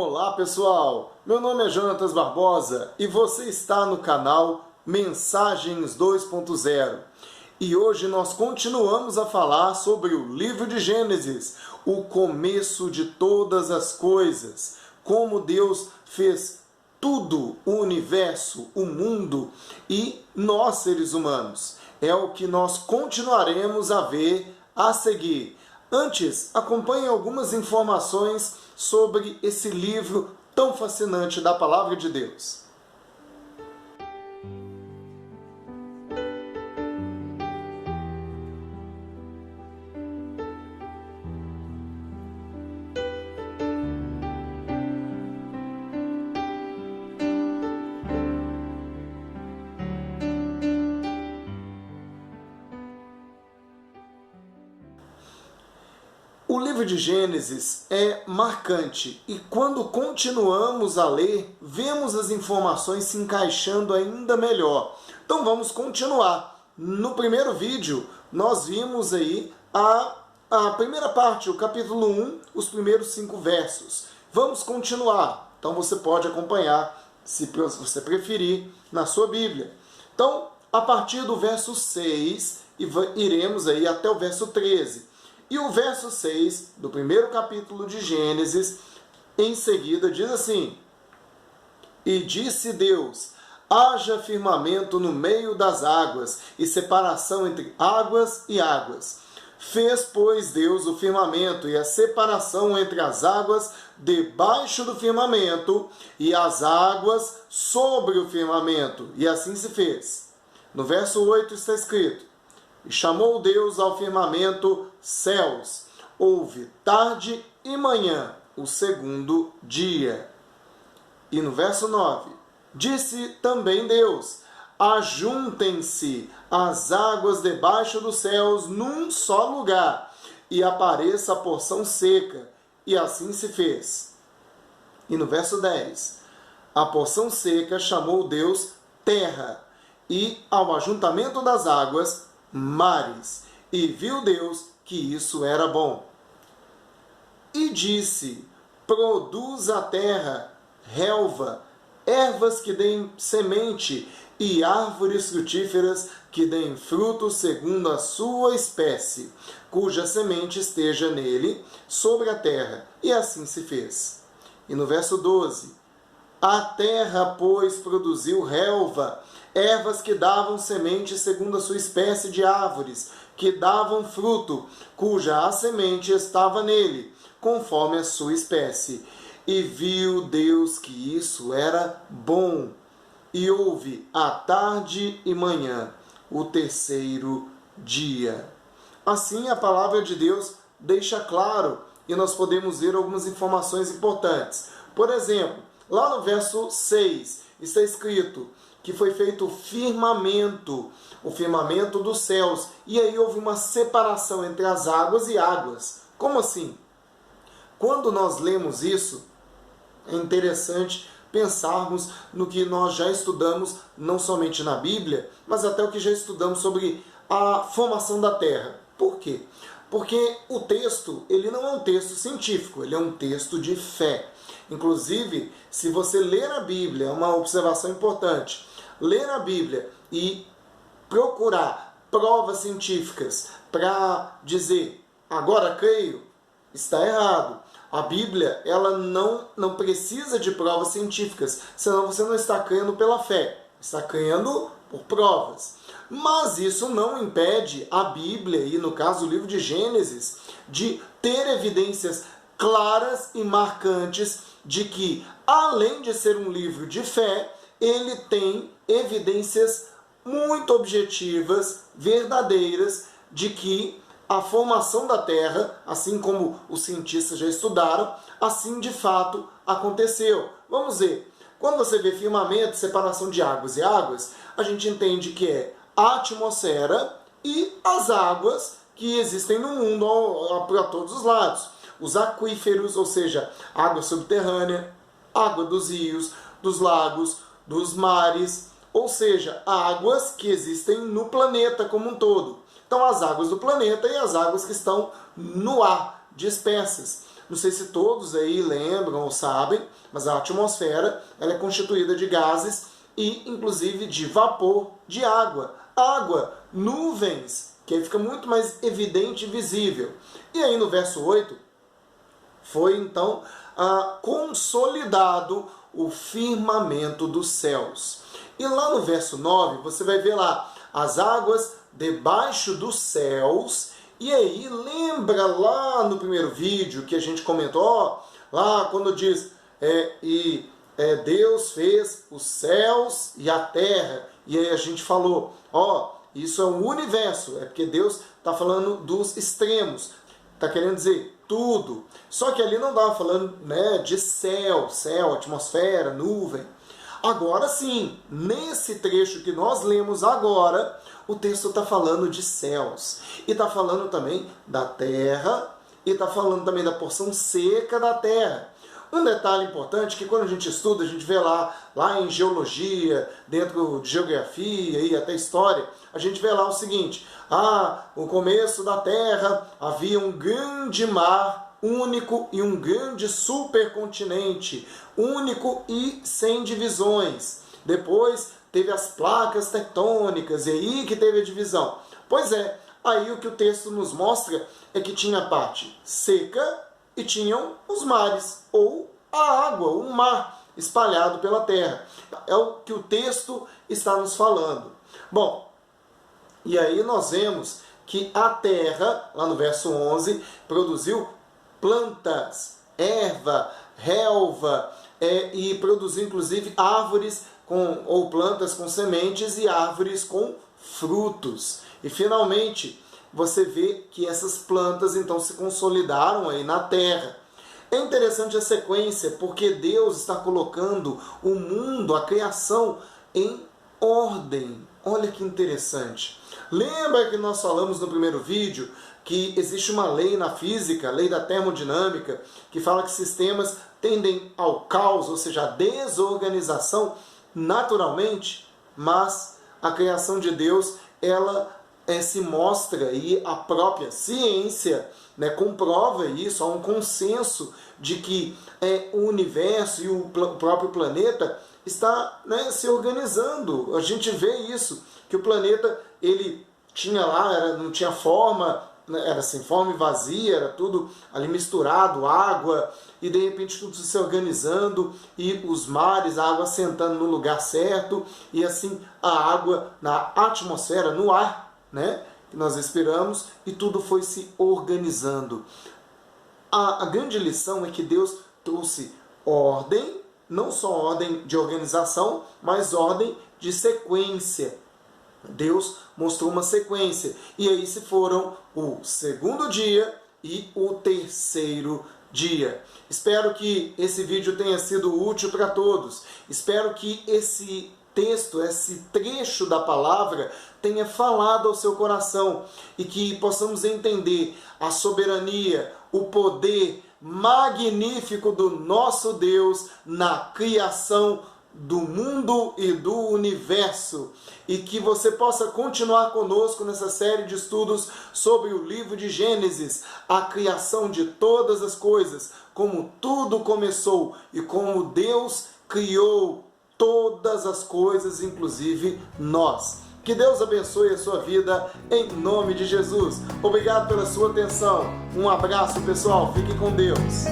Olá pessoal, meu nome é Jonatas Barbosa e você está no canal Mensagens 2.0 e hoje nós continuamos a falar sobre o livro de Gênesis, o começo de todas as coisas, como Deus fez tudo, o universo, o mundo e nós seres humanos. É o que nós continuaremos a ver a seguir. Antes, acompanhe algumas informações sobre esse livro tão fascinante da Palavra de Deus. O livro de Gênesis é marcante e quando continuamos a ler, vemos as informações se encaixando ainda melhor. Então vamos continuar. No primeiro vídeo, nós vimos aí a primeira parte, o capítulo 1, os primeiros 5 versos. Vamos continuar. Então você pode acompanhar, se você preferir, na sua Bíblia. Então, a partir do verso 6, iremos aí até o verso 13. E o verso 6 do primeiro capítulo de Gênesis, em seguida, diz assim: E disse Deus, haja firmamento no meio das águas, e separação entre águas e águas. Fez, pois, Deus o firmamento e a separação entre as águas debaixo do firmamento e as águas sobre o firmamento. E assim se fez. No verso 8 está escrito: E chamou Deus ao firmamento céus. Houve tarde e manhã, o segundo dia. E no verso 9, disse também Deus: ajuntem-se as águas debaixo dos céus num só lugar, e apareça a porção seca. E assim se fez. E no verso 10, a porção seca chamou Deus terra, e ao ajuntamento das águas, mares. E viu Deus que isso era bom. E disse: produz a terra relva, ervas que deem semente, e árvores frutíferas que deem fruto segundo a sua espécie, cuja semente esteja nele, sobre a terra. E assim se fez. E no verso 12, a terra, pois, produziu relva, ervas que davam semente segundo a sua espécie de árvores, que davam fruto, cuja a semente estava nele, conforme a sua espécie. E viu Deus que isso era bom. E houve a tarde e manhã, o terceiro dia. Assim a palavra de Deus deixa claro, e nós podemos ver algumas informações importantes. Por exemplo, lá no verso 6 está escrito que foi feito o firmamento dos céus. E aí houve uma separação entre as águas e águas. Como assim? Quando nós lemos isso, é interessante pensarmos no que nós já estudamos, não somente na Bíblia, mas até o que já estudamos sobre a formação da Terra. Por quê? Porque o texto, ele não é um texto científico, ele é um texto de fé. Inclusive, se você ler a Bíblia, é uma observação importante, ler a Bíblia e procurar provas científicas para dizer, agora creio, está errado. A Bíblia, ela não precisa de provas científicas, senão você não está crendo pela fé, está crendo por provas. Mas isso não impede a Bíblia, e no caso o livro de Gênesis, de ter evidências claras e marcantes de que, além de ser um livro de fé, ele tem evidências muito objetivas, verdadeiras, de que a formação da Terra, assim como os cientistas já estudaram, assim de fato aconteceu. Vamos ver. Quando você vê firmamento, separação de águas e águas, a gente entende que é a atmosfera e as águas que existem no mundo para todos os lados. Os aquíferos, ou seja, água subterrânea, água dos rios, dos lagos, dos mares, ou seja, águas que existem no planeta como um todo. Então, as águas do planeta e as águas que estão no ar, dispersas. Não sei se todos aí lembram ou sabem, mas a atmosfera ela é constituída de gases e inclusive de vapor de água. Água, nuvens, que aí fica muito mais evidente e visível. E aí no verso 8, foi então consolidado o firmamento dos céus. E lá no verso 9, você vai ver lá, as águas debaixo dos céus. E aí, lembra lá no primeiro vídeo que a gente comentou, lá quando diz, Deus fez os céus e a terra. E aí a gente falou, isso é um universo, é porque Deus está falando dos extremos, está querendo dizer tudo. Só que ali não estava falando, né, de céu, atmosfera, nuvem. Agora sim, nesse trecho que nós lemos agora, o texto está falando de céus. E está falando também da terra, e está falando também da porção seca da terra. Um detalhe importante que quando a gente estuda, a gente vê lá em geologia, dentro de geografia e até história, a gente vê lá o seguinte, no começo da Terra havia um grande mar único e um grande supercontinente, único e sem divisões. Depois teve as placas tectônicas, e aí que teve a divisão. Pois é, aí o que o texto nos mostra é que tinha a parte seca e tinham os mares, ou a água, o mar espalhado pela terra. É o que o texto está nos falando. Bom, e aí nós vemos que a terra, lá no verso 11, produziu plantas, erva, relva, e produziu inclusive árvores ou plantas com sementes e árvores com frutos. E finalmente, você vê que essas plantas então se consolidaram aí na terra. É interessante a sequência, porque Deus está colocando o mundo, a criação, em ordem. Olha que interessante. Lembra que nós falamos no primeiro vídeo que existe uma lei na física, a lei da termodinâmica, que fala que sistemas tendem ao caos, ou seja, à desorganização naturalmente, mas a criação de Deus, ela se mostra, e a própria ciência, né, comprova isso, há um consenso de que o universo e o próprio planeta está, né, se organizando. A gente vê isso, que o planeta ele tinha lá, não tinha forma, era sem forma e vazia, era tudo ali misturado, água, e de repente tudo se organizando, e os mares, a água sentando no lugar certo, e assim a água na atmosfera, no ar, né, que nós respiramos, e tudo foi se organizando. A grande lição é que Deus trouxe ordem, não só ordem de organização, mas ordem de sequência. Deus mostrou uma sequência, e aí se foram o segundo dia e o terceiro dia. Espero que esse vídeo tenha sido útil para todos. Espero que esse texto, esse trecho da palavra tenha falado ao seu coração e que possamos entender a soberania, o poder magnífico do nosso Deus na criação do mundo e do universo, e que você possa continuar conosco nessa série de estudos sobre o livro de Gênesis, a criação de todas as coisas, como tudo começou e como Deus criou todas as coisas, inclusive nós. Que Deus abençoe a sua vida em nome de Jesus. Obrigado pela sua atenção. Um abraço, pessoal. Fique com Deus.